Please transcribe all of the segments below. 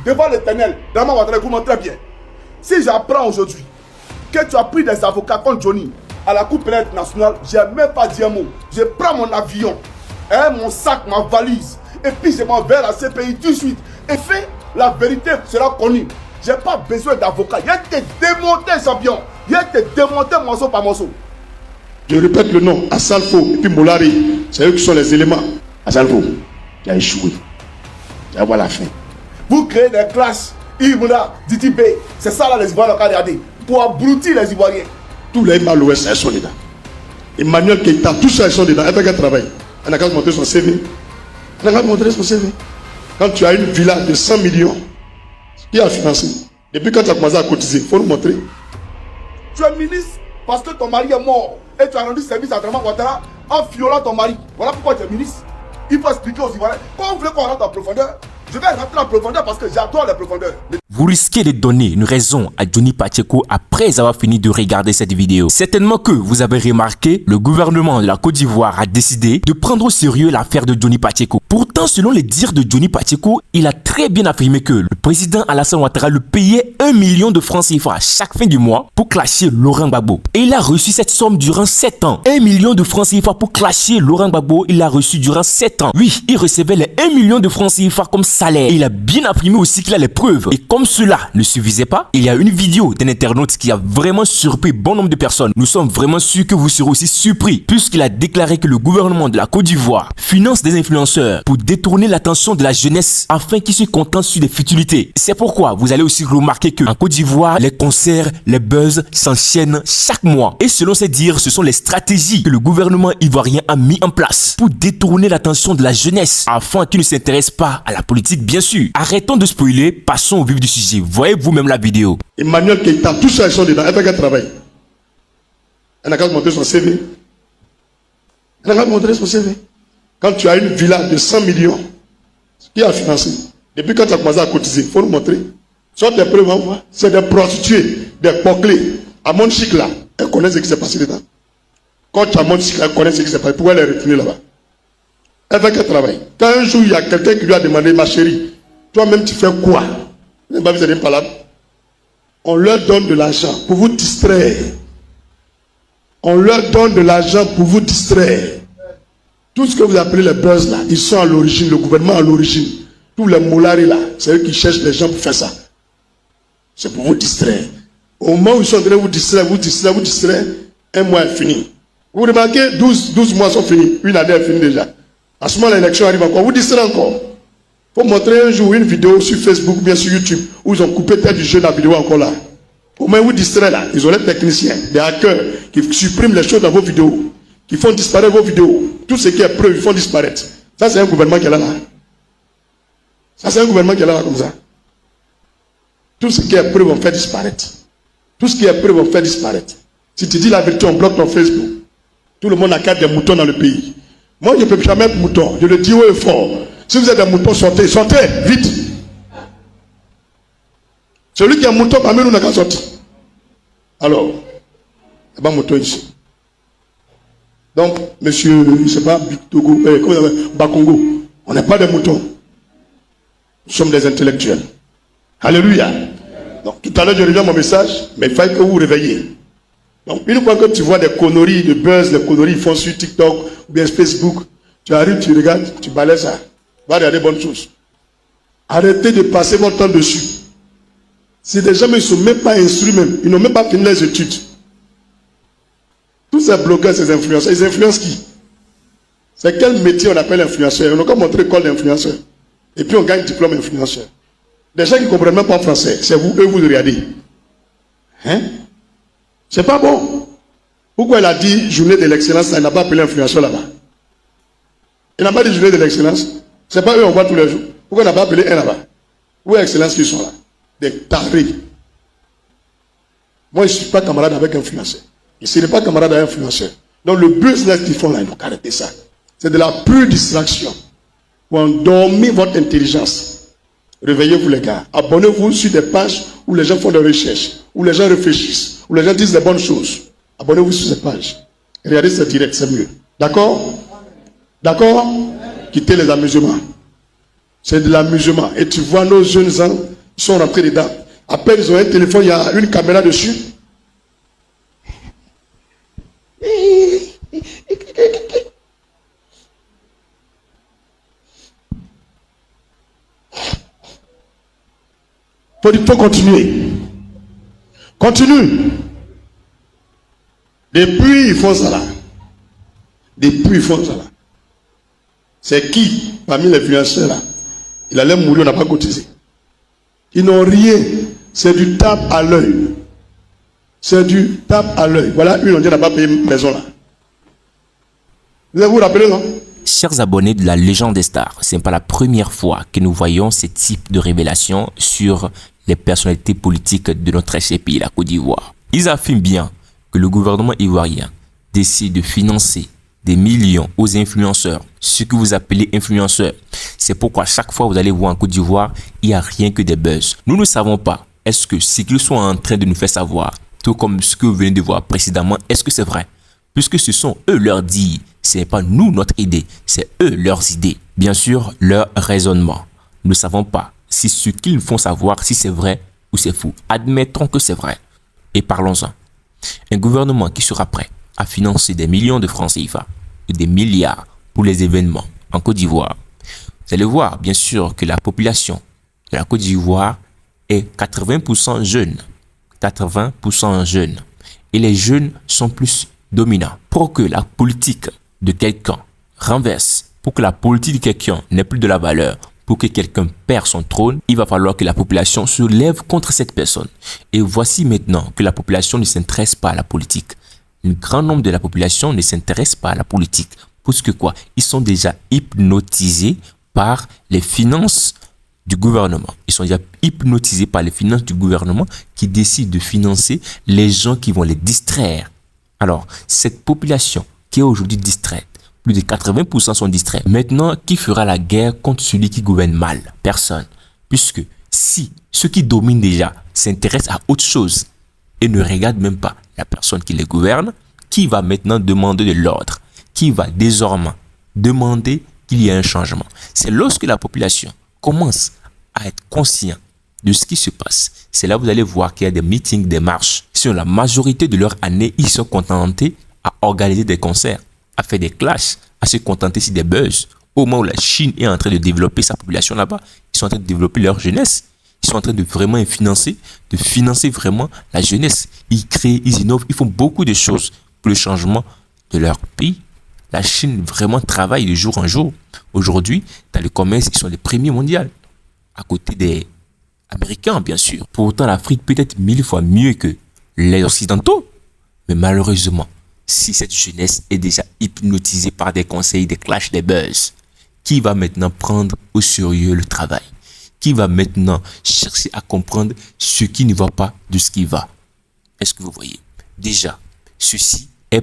devant l'Éternel, Dramane Ouattara, écoute-moi très bien. Si j'apprends aujourd'hui que tu as pris des avocats contre Johnny à la Cour pénale internationale, je n'ai même pas dit un mot. Je prends mon avion, mon sac, ma valise, et puis je m'en vais à la CPI tout de suite. Et fait, la vérité sera connue. Je n'ai pas besoin d'avocat. Il y a été démonté, champion. Il y a été démonté morceau par morceau. Je répète le nom, Assalfo et puis Molari. C'est eux qui sont les éléments. Assalfo, tu as échoué. Tu vas voir la fin. Vous créez des classes, Ibra, Ditibé. C'est ça là les Ivoiriens qui ont regardé. Pour abrutir les Ivoiriens. Tous les Mal-Ouest, ils sont dedans. Emmanuel Keïta, tous ça, ils sont dedans. Elle fait travail. Elle n'a qu'à montrer son CV. Elle n'a qu'à montrer son CV. Quand tu as une villa de 100 millions, qui a financé? Depuis quand tu as commencé à cotiser, il faut nous montrer. Tu es ministre parce que ton mari est mort et tu as rendu service à Dramane Ouattara en violant ton mari. Voilà pourquoi tu es ministre. Il faut expliquer aux Ivoiriens. Quand vous voulez qu'on rentre en profondeur, je vais rentrer en profondeur parce que j'adore les profondeurs. Vous risquez de donner une raison à Johnny Pacheco après avoir fini de regarder cette vidéo. Certainement que vous avez remarqué, le gouvernement de la Côte d'Ivoire a décidé de prendre au sérieux l'affaire de Johnny Pacheco. Pourtant, selon les dires de Johnny Pacheco, il a très bien affirmé que le président Alassane Ouattara lui payait 1 million de francs CFA chaque fin du mois pour clasher Laurent Gbagbo. Et il a reçu cette somme durant 7 ans. 1 million de francs CFA pour clasher Laurent Gbagbo, il l'a reçu durant 7 ans. Oui, il recevait les 1 million de francs CFA comme salaire. Et il a bien affirmé aussi qu'il a les preuves. Et comme cela ne suffisait pas, il y a une vidéo d'un internaute qui a vraiment surpris bon nombre de personnes. Nous sommes vraiment sûrs que vous serez aussi surpris puisqu'il a déclaré que le gouvernement de la Côte d'Ivoire finance des influenceurs pour détourner l'attention de la jeunesse afin qu'ils se contentent sur des futilités. C'est pourquoi vous allez aussi remarquer que en Côte d'Ivoire, les concerts, les buzz s'enchaînent chaque mois. Et selon ses dires, ce sont les stratégies que le gouvernement ivoirien a mis en place pour détourner l'attention de la jeunesse afin qu'ils ne s'intéressent pas à la politique, bien sûr. Arrêtons de spoiler, passons au vif du sujet. Voyez vous-même la vidéo. Emmanuel Keïta, tous ça, ils sont dedans. Elle fait travail. Elle n'a qu'à montrer son CV. Elle n'a qu'à montrer son CV. Quand tu as une villa de 100 millions, qui a financé? Depuis quand tu as commencé à cotiser, il faut nous montrer. Soit des preuves, on voit. C'est des prostituées, des poclés. À Monchic là, elle connaît ce qui s'est passé dedans. Quand tu as Monchic là, elle connaît ce qui s'est passé. Pourquoi elle est retenue là-bas? Elle fait quel travail? Quand un jour il y a quelqu'un qui lui a demandé, ma chérie, toi-même tu fais quoi? On leur donne de l'argent pour vous distraire. On leur donne de l'argent pour vous distraire. Tout ce que vous appelez les buzz là, ils sont à l'origine, le gouvernement à l'origine. Tous les moularis là, c'est eux qui cherchent les gens pour faire ça. C'est pour vous distraire. Au moment où ils sont en train de vous distraire, un mois est fini. Vous remarquez, 12 mois sont finis, une année est finie déjà. À ce moment, l'élection arrive encore, vous distraire encore. Il faut montrer un jour une vidéo sur Facebook ou bien sur YouTube où ils ont coupé tête du jeu de la vidéo encore là. Au moins vous distraire là, ils ont les techniciens, des hackers qui suppriment les choses dans vos vidéos, qui font disparaître vos vidéos. Tout ce qui est preuve, ils font disparaître. Ça c'est un gouvernement qui est là. Ça c'est un gouvernement qui est là comme ça. Tout ce qui est preuve, on fait disparaître. Tout ce qui est preuve, on fait disparaître. Si tu dis la vérité, on bloque ton Facebook. Tout le monde a quatre des moutons dans le pays. Moi je ne peux jamais être mouton, je le dis haut et fort. Si vous êtes un mouton, sortez, vite. Celui qui est un mouton, parmi nous n'a qu'à sortir. Alors, il n'y a pas de mouton ici. Donc, monsieur, je ne sais pas, Bakongo, on n'est pas des moutons. Nous sommes des intellectuels. Alléluia. Donc, tout à l'heure, je reviens à mon message, mais il faut que vous vous réveillez. Donc, une fois que tu vois des conneries, de buzz, les conneries, ils font sur TikTok ou bien Facebook, tu arrives, tu regardes, tu balais ça. Va regarder bonnes choses. Arrêtez de passer votre temps dessus. Si des gens ne sont même pas instruits même, ils n'ont même pas fini les études. Tous ces blogueurs, ces influenceurs, ils influencent qui? C'est quel métier on appelle influenceur? On n'a qu'à montrer l'école d'influenceur. Et puis on gagne diplôme influenceur. Des gens qui ne comprennent même pas français, c'est vous, eux, vous regardez. Hein? C'est pas bon. Pourquoi elle a dit journée de l'excellence, elle n'a pas appelé influenceur là-bas? Elle n'a pas dit journée de l'excellence. C'est pas eux on voit tous les jours. Pourquoi on n'a pas appelé un là-bas? Où est l'excellence qui sont là? Des tarés. Moi, je ne suis pas camarade avec un influenceur. Et ce n'est pas camarade avec un influenceur. Donc le business qu'ils font là, ils n'ont qu'à arrêter ça. C'est de la pure distraction. Pour endormir votre intelligence. Réveillez-vous les gars. Abonnez-vous sur des pages où les gens font des recherches, où les gens réfléchissent, où les gens disent des bonnes choses. Abonnez-vous sur ces pages. Regardez ce direct, c'est mieux. D'accord? D'accord? Quittez les amusements. C'est de l'amusement. Et tu vois nos jeunes gens, ils sont rentrés dedans. Après, ils ont un téléphone, il y a une caméra dessus. Il faut continuer. Continue. Depuis, ils font ça là. Depuis, ils font ça là. C'est qui, parmi les influenceurs là, il allait mourir, on n'a pas cotisé. Ils n'ont rien. C'est du tape à l'œil. C'est du tape à l'œil. Voilà une, on dit, on n'a pas payé une maison là. Vous vous rappelez, non? Chers abonnés de la légende des stars, ce n'est pas la première fois que nous voyons ce type de révélations sur les personnalités politiques de notre cher pays, la Côte d'Ivoire. Ils affirment bien que le gouvernement ivoirien décide de financer des millions aux influenceurs, ce que vous appelez influenceurs. C'est pourquoi chaque fois que vous allez voir en Côte d'Ivoire, il n'y a rien que des buzz. Nous ne savons pas, est-ce que ce qu'ils sont en train de nous faire savoir, tout comme ce que vous venez de voir précédemment, est-ce que c'est vrai? Puisque ce sont eux leurs dits, ce n'est pas nous notre idée, c'est eux leurs idées. Bien sûr, leur raisonnement. Nous ne savons pas si ce qu'ils font savoir, si c'est vrai ou c'est faux. Admettons que c'est vrai. Et parlons-en. Un gouvernement qui sera prêt à financer des millions de francs CFA et des milliards pour les événements en Côte d'Ivoire. Vous allez voir, bien sûr, que la population de la Côte d'Ivoire est 80% jeune. 80% jeunes. Et les jeunes sont plus dominants. Pour que la politique de quelqu'un renverse, pour que la politique de quelqu'un n'ait plus de la valeur, pour que quelqu'un perde son trône, il va falloir que la population se lève contre cette personne. Et voici maintenant que la population ne s'intéresse pas à la politique. Un grand nombre de la population ne s'intéresse pas à la politique. Parce que quoi? Ils sont déjà hypnotisés par les finances du gouvernement. Ils sont déjà hypnotisés par les finances du gouvernement qui décident de financer les gens qui vont les distraire. Alors, cette population qui est aujourd'hui distraite, plus de 80% sont distraits. Maintenant, qui fera la guerre contre celui qui gouverne mal? Personne. Puisque si ceux qui dominent déjà s'intéressent à autre chose et ne regardent même pas la personne qui les gouverne, qui va maintenant demander de l'ordre? Qui va désormais demander qu'il y ait un changement? C'est lorsque la population commence à être conscient de ce qui se passe. C'est là que vous allez voir qu'il y a des meetings, des marches. Sur la majorité de leur année, ils sont contentés à organiser des concerts, à faire des clashs, à se contenter sur des buzz. Au moment où la Chine est en train de développer sa population là-bas, ils sont en train de développer leur jeunesse. Ils sont en train de vraiment financer vraiment la jeunesse. Ils créent, ils innovent, ils font beaucoup de choses pour le changement de leur pays. La Chine vraiment travaille de jour en jour. Aujourd'hui, dans le commerce, ils sont les premiers mondiaux, à côté des Américains, bien sûr. Pourtant, l'Afrique peut être 1000 fois mieux que les Occidentaux. Mais malheureusement, si cette jeunesse est déjà hypnotisée par des conseils, des clashs, des buzz, qui va maintenant prendre au sérieux le travail? Qui va maintenant chercher à comprendre ce qui ne va pas de ce qui va? Est-ce que vous voyez? Déjà, ceci est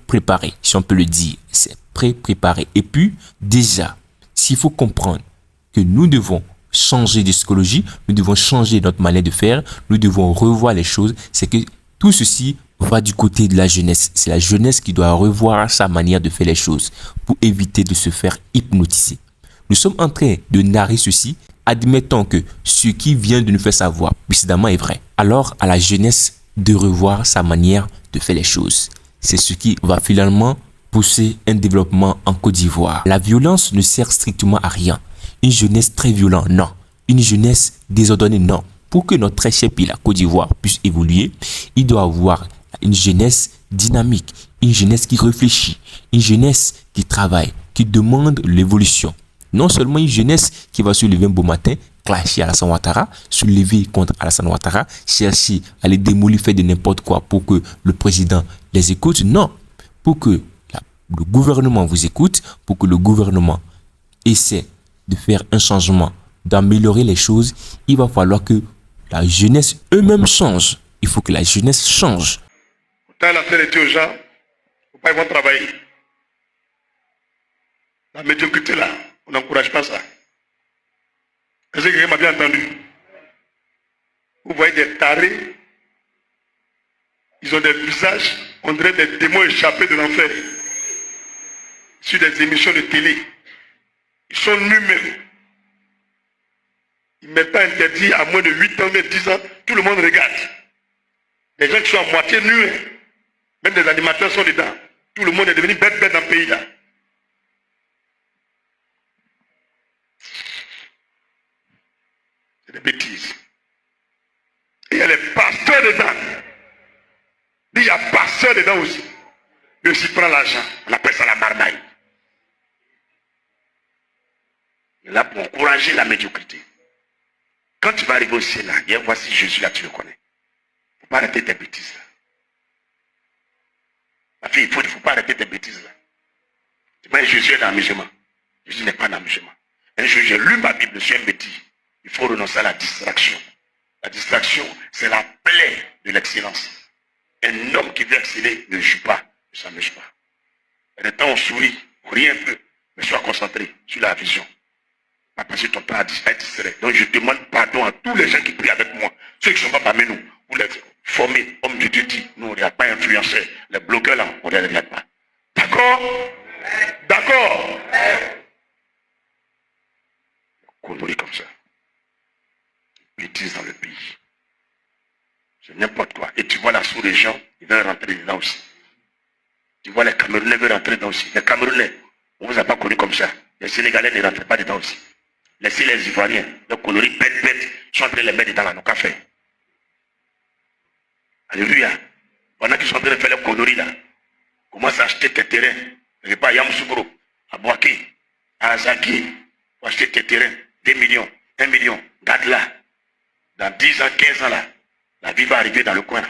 préparé, si on peut le dire. C'est préparé. Et puis, déjà, s'il faut comprendre que nous devons changer de psychologie, nous devons changer notre manière de faire, nous devons revoir les choses, c'est que tout ceci va du côté de la jeunesse. C'est la jeunesse qui doit revoir sa manière de faire les choses pour éviter de se faire hypnotiser. Nous sommes en train de narrer ceci. Admettons que ce qui vient de nous faire savoir précédemment est vrai. Alors à la jeunesse de revoir sa manière de faire les choses. C'est ce qui va finalement pousser un développement en Côte d'Ivoire. La violence ne sert strictement à rien. Une jeunesse très violente, non. Une jeunesse désordonnée, non. Pour que notre très cher pays, la Côte d'Ivoire, puisse évoluer, il doit avoir une jeunesse dynamique, une jeunesse qui réfléchit, une jeunesse qui travaille, qui demande l'évolution. Non seulement une jeunesse qui va se lever un beau matin, clasher Alassane Ouattara, se lever contre Alassane Ouattara, chercher à les démolir, faire de n'importe quoi pour que le président les écoute. Non, pour que le gouvernement vous écoute, pour que le gouvernement essaie de faire un changement, d'améliorer les choses, il va falloir que la jeunesse eux-mêmes change. Il faut que la jeunesse change. Autant la faire aux gens, faut pas ils vont travailler. La médiocrité là, on n'encourage pas ça. Est-ce que quelqu'un m'a bien entendu? Vous voyez des tarés, ils ont des visages, on dirait des démons échappés de l'enfer. Sur des émissions de télé. Ils sont nuls même. Maintenant interdit à moins de 8 ans, mais 10 ans, tout le monde regarde. Les gens qui sont à moitié nus, même des animateurs sont dedans. Tout le monde est devenu bête dans le pays là. C'est des bêtises. Et il y a les pasteurs dedans. Il y a pasteur dedans aussi. Lui aussi prend l'argent. On appelle ça la marmaille. Il est là pour encourager la médiocrité. Quand tu vas arriver au ciel là, viens voir si Jésus là tu le connais. Il ne faut pas arrêter tes bêtises là. Ma fille, il ne faut pas arrêter tes bêtises là. Tu vois, Jésus est dans l'amusement. Jésus n'est pas dans l'amusement. Un jour, j'ai lu ma Bible, je suis un bêtise. Il faut renoncer à la distraction. La distraction, c'est la plaie de l'excellence. Un homme qui veut exceller ne joue pas, ne s'amuse pas. Et le temps on sourit, on rit un peu, mais sois concentré sur la vision. Pas passer ton temps à être distrait. Donc je demande pardon à tous les gens qui prient avec moi. Ceux qui ne sont pas parmi nous, vous les formez, hommes de Dieu dit, nous on ne regarde pas influencés. Les blogueurs là, on ne les regarde pas. D'accord? D'accord? Conneries comme ça. Bêtises dans le pays. C'est n'importe quoi. Et tu vois la sous-région, ils veulent rentrer dedans aussi. Tu vois les Camerounais veulent rentrer dedans aussi. Les Camerounais, on ne vous a pas connus comme ça. Les Sénégalais ne rentrent pas dedans aussi. Laissez les Ivoiriens, les conneries bêtes, sont en train de les mettre dans la café. Alléluia. Pendant qu'ils sont en train de faire les conneries là, commence à acheter tes terrains. Je ne sais pas, à Yamoussoukro, à Boaké, à Azaki, pour acheter tes terrains. 2 millions, 1 million. Garde là. Dans 10 ans, 15 ans là, la vie va arriver dans le coin là.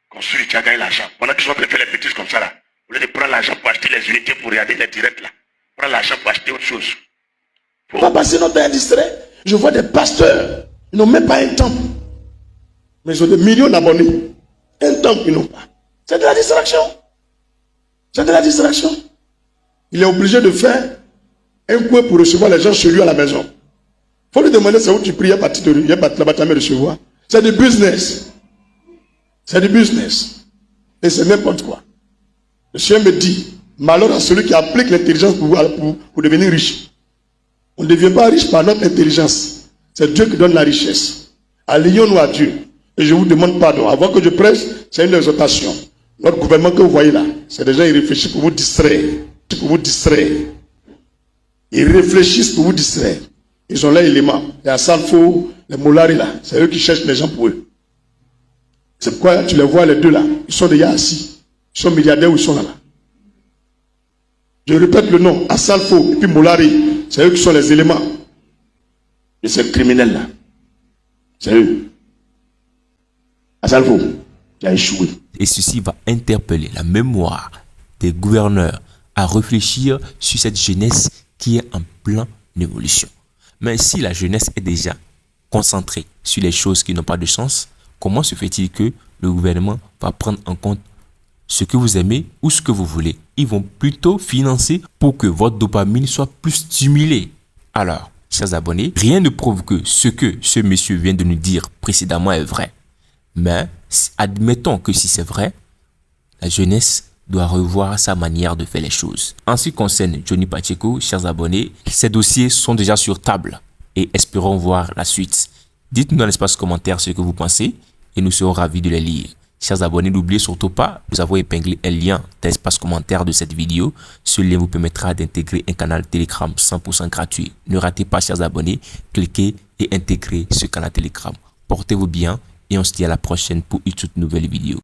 Construire, tu as gagné l'argent. Pendant qu'ils sont en train de faire les bêtises comme ça là, au lieu de prendre l'argent pour acheter les unités pour regarder les directs là, prends l'argent pour acheter autre chose. On va passer notre temps distrait. Je vois des pasteurs, ils n'ont même pas un temple. Mais ils ont des millions d'abonnés. Un temple, ils n'ont pas. C'est de la distraction. C'est de la distraction. Il est obligé de faire un coin pour recevoir les gens chez lui à la maison. Il faut lui demander c'est où tu pries, il y a là-bas tu recevoir. C'est du business. C'est du business. Et c'est n'importe quoi. Le Seigneur me dit, malheur à celui qui applique l'intelligence pour devenir riche. On ne devient pas riche par notre intelligence. C'est Dieu qui donne la richesse. Allions-nous à Dieu. Et je vous demande pardon. Avant que je prêche, c'est une exhortation. Notre gouvernement que vous voyez là, c'est des gens qui réfléchissent pour vous distraire. Pour vous distraire. Ils réfléchissent pour vous distraire. Ils ont leurs éléments. Il y a Salfo, les Molari là. C'est eux qui cherchent les gens pour eux. C'est pourquoi tu les vois les deux là. Ils sont déjà assis. Ils sont milliardaires ou ils sont là. Je répète le nom. Assalfo et puis Molari. C'est eux qui sont les éléments de ces criminels là. C'est eux. Assalfo, qui a échoué. Et ceci va interpeller la mémoire des gouverneurs à réfléchir sur cette jeunesse qui est en pleine évolution. Mais si la jeunesse est déjà concentrée sur les choses qui n'ont pas de sens, comment se fait-il que le gouvernement va prendre en compte ce que vous aimez ou ce que vous voulez? Ils vont plutôt financer pour que votre dopamine soit plus stimulée. Alors, chers abonnés, rien ne prouve que ce monsieur vient de nous dire précédemment est vrai. Mais admettons que si c'est vrai, la jeunesse doit revoir sa manière de faire les choses. En ce qui concerne Johnny Pacheco, chers abonnés, ces dossiers sont déjà sur table et espérons voir la suite. Dites-nous dans l'espace commentaire ce que vous pensez et nous serons ravis de les lire. Chers abonnés, n'oubliez surtout pas, nous avons épinglé un lien dans l'espace commentaire de cette vidéo. Ce lien vous permettra d'intégrer un canal Telegram 100% gratuit. Ne ratez pas, chers abonnés, cliquez et intégrez ce canal Telegram. Portez-vous bien et on se dit à la prochaine pour une toute nouvelle vidéo.